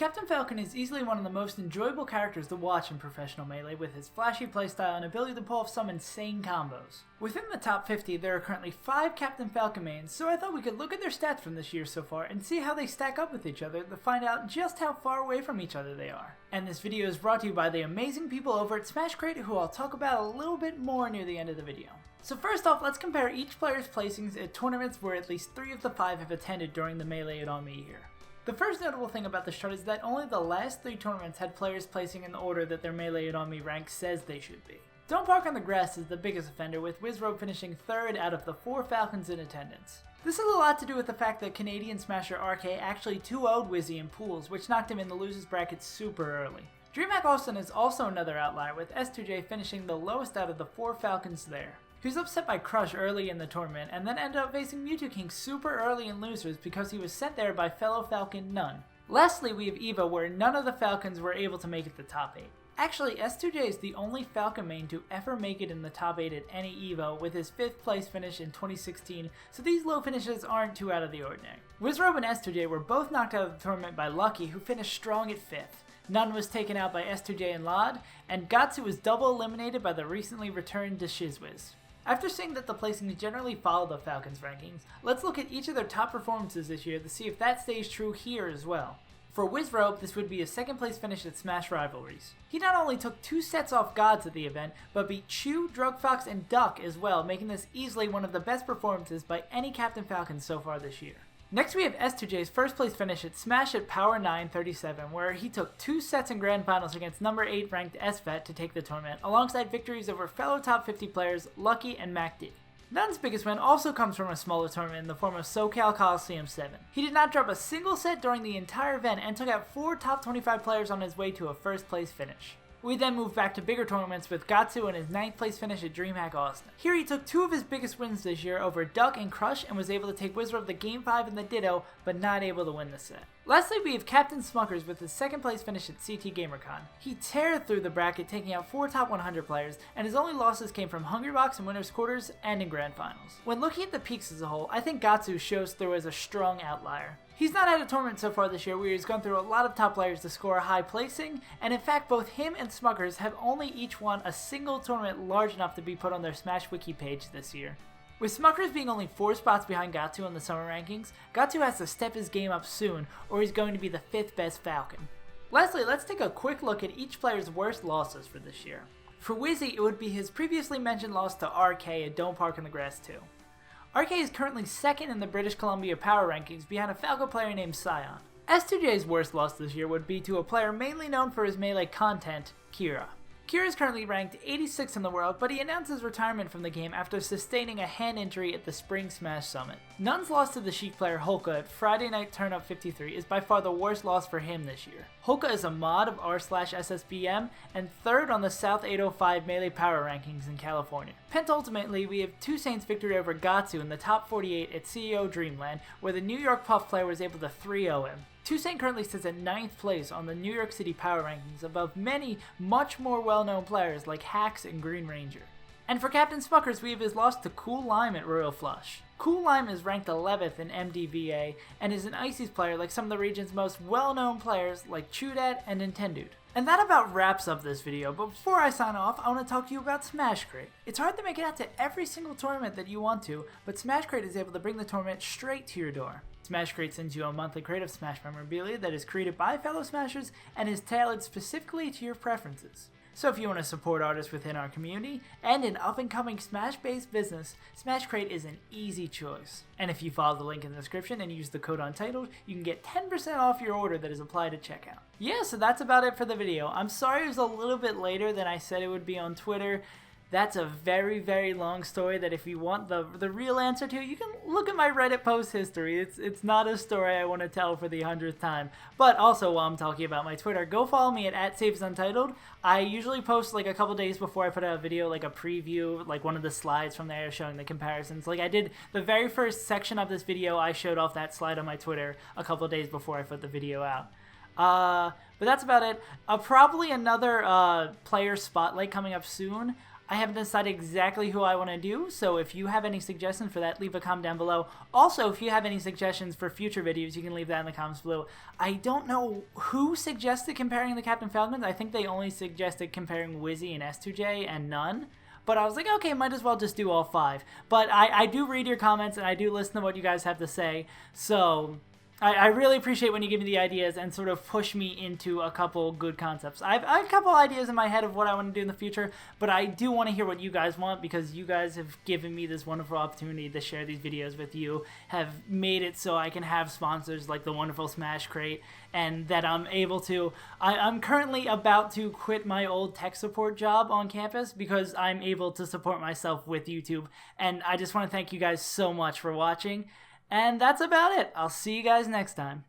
Captain Falcon is easily one of the most enjoyable characters to watch in professional Melee with his flashy playstyle and ability to pull off some insane combos. Within the top 50 there are currently 5 Captain Falcon mains, so I thought we could look at their stats from this year so far and see how they stack up with each other to find out just how far away from each other they are. And this video is brought to you by the amazing people over at SmashCrate, who I'll talk about a little bit more near the end of the video. So first off, let's compare each player's placings at tournaments where at least 3 of the 5 have attended during the Melee It On Me year. The first notable thing about this chart is that only the last 3 tournaments had players placing in the order that their Melee It On Me rank says they should be. Don't Park on the Grass is the biggest offender, with Wizzrobe finishing 3rd out of the 4 Falcons in attendance. This has a lot to do with the fact that Canadian smasher RK actually 2-0'd Wizzy in pools, which knocked him in the losers bracket super early. DreamHack Austin is also another outlier, with S2J finishing the lowest out of the 4 Falcons there. He was upset by Crush early in the tournament, and then ended up facing Mewtwo King super early in losers because he was sent there by fellow Falcon None. Lastly, we have EVO, where none of the Falcons were able to make it to top 8. Actually, S2J is the only Falcon main to ever make it in the top 8 at any EVO, with his 5th place finish in 2016, so these low finishes aren't too out of the ordinary. Wizzrobe and S2J were both knocked out of the tournament by Lucky, who finished strong at 5th. None was taken out by S2J and Lod, and Gahtzu was double eliminated by the recently returned DeShizwiz. After seeing that the placings generally follow the Falcons' rankings, let's look at each of their top performances this year to see if that stays true here as well. For Wizzrobe, this would be a 2nd place finish at Smash Rivalries. He not only took 2 sets off Gods at the event, but beat Chew, Drugfox, and Duck as well, making this easily one of the best performances by any Captain Falcon so far this year. Next we have S2J's 1st place finish at Smash at Power 937, where he took 2 sets in Grand Finals against number 8 ranked SVET to take the tournament, alongside victories over fellow top 50 players Lucky and MacD. None's biggest win also comes from a smaller tournament in the form of SoCal Coliseum 7. He did not drop a single set during the entire event and took out 4 top 25 players on his way to a 1st place finish. We then moved back to bigger tournaments with Gahtzu and his 9th place finish at DreamHack Austin. Here he took 2 of his biggest wins this year over Duck and Crush and was able to take Wizzrobe the Game 5 in the Ditto, but not able to win the set. Lastly, we have Captain Smuckers with his 2nd place finish at CT GamerCon. He teared through the bracket, taking out 4 top 100 players, and his only losses came from Hungrybox in Winners Quarters and in Grand Finals. When looking at the peaks as a whole, I think Gahtzu shows through as a strong outlier. He's not had a tournament so far this year where he's gone through a lot of top players to score a high placing, and in fact both him and Smuckers have only each won a single tournament large enough to be put on their Smash Wiki page this year. With Smuckers being only 4 spots behind Gahtzu in the summer rankings, Gahtzu has to step his game up soon or he's going to be the 5th best Falcon. Lastly, let's take a quick look at each player's worst losses for this year. For Wizzy, it would be his previously mentioned loss to RK at Don't Park on the Grass 2. RK is currently 2nd in the British Columbia power rankings behind a Falco player named Scion. S2J's worst loss this year would be to a player mainly known for his melee content, Kira. Kira is currently ranked 86th in the world, but he announced his retirement from the game after sustaining a hand injury at the Spring Smash Summit. None's loss to the Sheik player Holka at Friday Night Turn Up 53 is by far the worst loss for him this year. Holka is a mod of r/SSBM and 3rd on the South 805 Melee Power Rankings in California. Penultimately, we have 2 Saints victory over Gahtzu in the top 48 at CEO Dreamland, where the New York Puff player was able to 3-0 him. 2 Saint currently sits at 9th place on the New York City Power Rankings, above many much more well-known players like Hax and Green Ranger. And for Captain Smuckers, we have his loss to Cool Lime at Royal Flush. Cool Lime is ranked 11th in MDVA and is an Ices player like some of the region's most well-known players like Chudat and Nintendude. And that about wraps up this video, but before I sign off, I want to talk to you about SmashCrate. It's hard to make it out to every single tournament that you want to, but SmashCrate is able to bring the tournament straight to your door. SmashCrate sends you a monthly crate of Smash memorabilia that is created by fellow Smashers and is tailored specifically to your preferences. So if you want to support artists within our community and an up-and-coming Smash-based business, SmashCrate is an easy choice. And if you follow the link in the description and use the code Untitled, you can get 10% off your order that is applied at checkout. Yeah, so that's about it for the video. I'm sorry it was a little bit later than I said it would be on Twitter. That's a very, very long story that if you want the real answer to, you can look at my Reddit post history. It's not a story I want to tell for the 100th time. But also, while I'm talking about my Twitter, go follow me at SaveAsUntitled. I usually post like a couple days before I put out a video, like a preview, like one of the slides from there showing the comparisons. Like I did the very first section of this video, I showed off that slide on my Twitter a couple days before I put the video out. But that's about it. Probably another player spotlight coming up soon. I haven't decided exactly who I want to do, so if you have any suggestions for that, leave a comment down below. Also, if you have any suggestions for future videos, you can leave that in the comments below. I don't know who suggested comparing the Captain Falcons. I think they only suggested comparing Wizzy and S2J and none. But I was like, okay, might as well just do all 5. But I do read your comments, and I do listen to what you guys have to say. So I really appreciate when you give me the ideas and sort of push me into a couple good concepts. I have a couple ideas in my head of what I want to do in the future, but I do want to hear what you guys want, because you guys have given me this wonderful opportunity to share these videos with you, have made it so I can have sponsors like the wonderful Smash Crate, and that I'm able to... I'm currently about to quit my old tech support job on campus because I'm able to support myself with YouTube, and I just want to thank you guys so much for watching. And that's about it. I'll see you guys next time.